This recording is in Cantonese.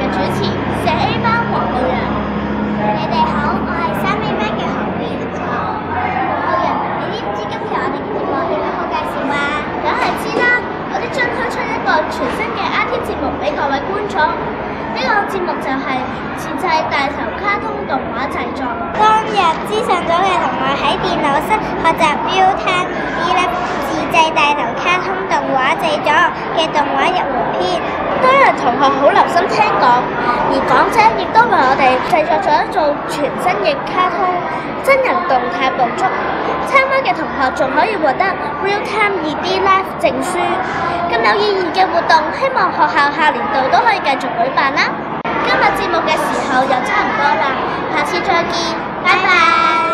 嘅主持4A 班黃浩洋。你哋好，我係3A 班嘅何美玲。黃浩洋，你知唔知今期我哋嘅節目有咩好介紹啊？梗係知啦，我哋將推出一個全新嘅 IT 節目俾各位觀眾。呢個節目就係自製大頭卡通動畫製作。當日資訊組嘅同學喺電腦室學習 Real-Time 2D 自製大頭卡通動畫製作嘅動畫入門篇。當日同學好留心聽講，而港姐亦都為我哋製作咗一組全新嘅卡通真人動態捕捉。參加嘅同學仲可以獲得 Real-Time 2D Live 證書。咁有意義嘅活動，希望學校下年度都可以繼續舉辦啦。今日節目嘅時候又差唔多啦，下次再見，拜拜。